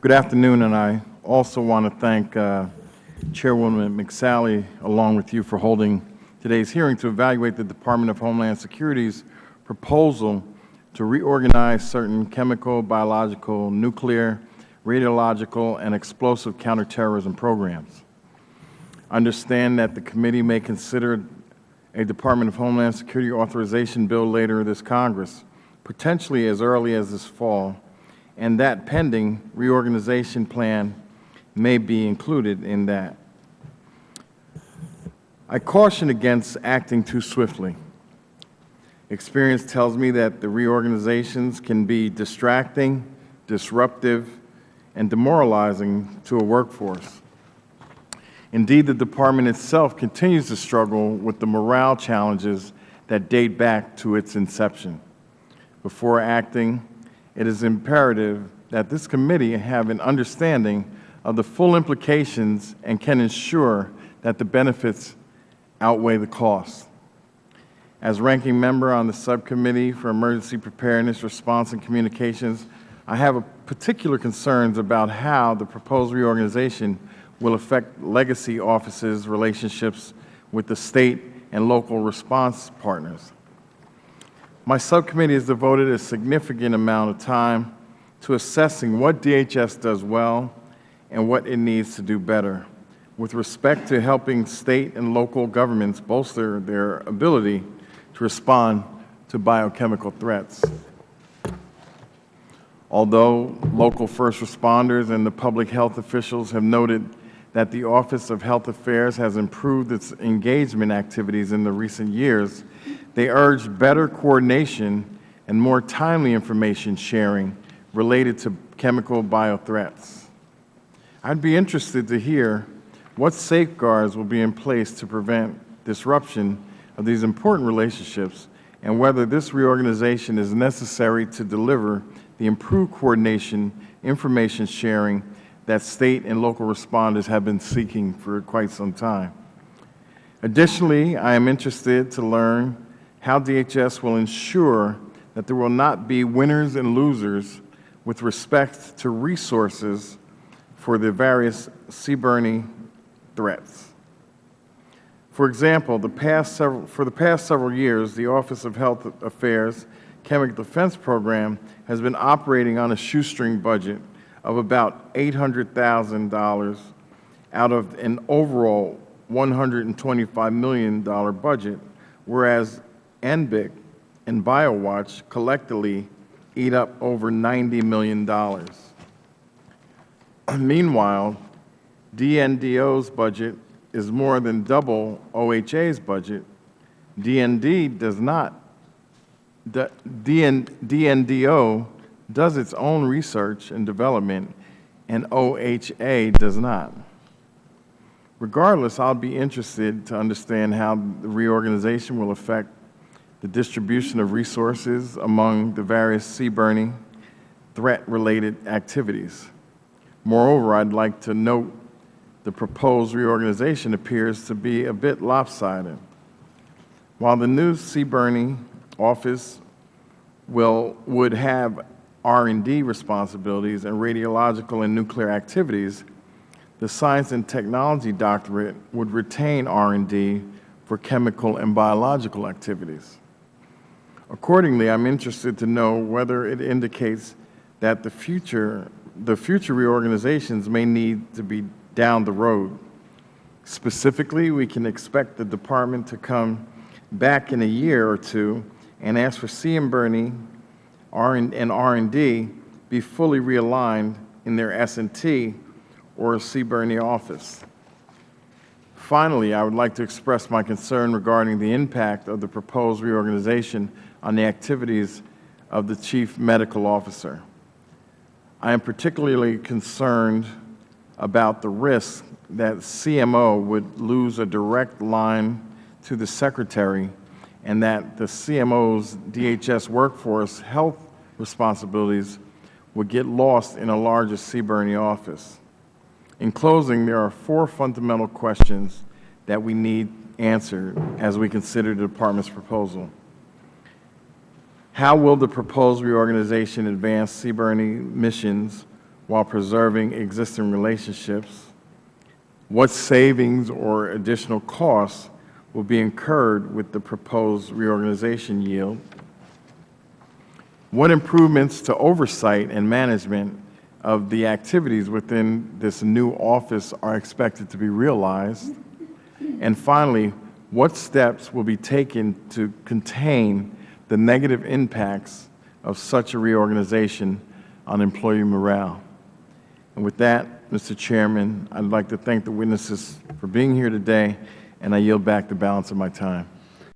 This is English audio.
Good afternoon, and I also want to thank Chairwoman McSally, along with you, for holding today's hearing to evaluate the Department of Homeland Security's proposal to reorganize certain chemical, biological, nuclear, radiological, and explosive counterterrorism programs. I understand that the committee may consider a Department of Homeland Security authorization bill later this Congress, potentially as early as this fall, and that pending reorganization plan may be included in that. I caution against acting too swiftly. Experience tells me that the reorganizations can be distracting, disruptive, and demoralizing to a workforce. Indeed, the Department itself continues to struggle with the morale challenges that date back to its inception. Before acting, it is imperative that this committee have an understanding of the full implications and can ensure that the benefits outweigh the costs. As ranking member on the Subcommittee for Emergency Preparedness, Response, and Communications, I have particular concerns about how the proposed reorganization will affect legacy offices' relationships with the state and local response partners. My subcommittee has devoted a significant amount of time to assessing what DHS does well and what it needs to do better with respect to helping state and local governments bolster their ability to respond to biochemical threats. Although local first responders and the public health officials have noted that the Office of Health Affairs has improved its engagement activities in the recent years, they urge better coordination and more timely information sharing related to chemical biothreats. I'd be interested to hear what safeguards will be in place to prevent disruption of these important relationships and whether this reorganization is necessary to deliver the improved coordination, information sharing that state and local responders have been seeking for quite some time. Additionally, I am interested to learn how DHS will ensure that there will not be winners and losers with respect to resources for the various CBRNE threats. For example, for the past several years, the Office of Health Affairs Chemical Defense Program has been operating on a shoestring budget of about $800,000 out of an overall $125 million budget, whereas NBIC and BioWatch collectively eat up over $90 million. Meanwhile, DNDO's budget is more than double OHA's budget. DNDO does its own research and development, and OHA does not. Regardless, I'll be interested to understand how the reorganization will affect the distribution of resources among the various CBRNE threat-related activities. Moreover, I'd like to note the proposed reorganization appears to be a bit lopsided. While the new CBRNE office would have R&D responsibilities and radiological and nuclear activities, the Science and Technology Doctorate would retain R&D for chemical and biological activities. Accordingly, I'm interested to know whether it indicates that the future reorganizations may need to be down the road. Specifically, we can expect the department to come back in a year or two and ask for CBRNE and R&D be fully realigned in their S&T or CBRNE office. Finally, I would like to express my concern regarding the impact of the proposed reorganization on the activities of the Chief Medical Officer. I am particularly concerned about the risk that CMO would lose a direct line to the Secretary and that the CMO's DHS workforce health responsibilities would get lost in a larger CBRNE office. In closing, there are 4 fundamental questions that we need answered as we consider the Department's proposal. How will the proposed reorganization advance CBRNE missions while preserving existing relationships? What savings or additional costs will be incurred with the proposed reorganization yield? What improvements to oversight and management of the activities within this new office are expected to be realized? And finally, what steps will be taken to contain the negative impacts of such a reorganization on employee morale? And with that, Mr. Chairman, I'd like to thank the witnesses for being here today, and I yield back the balance of my time.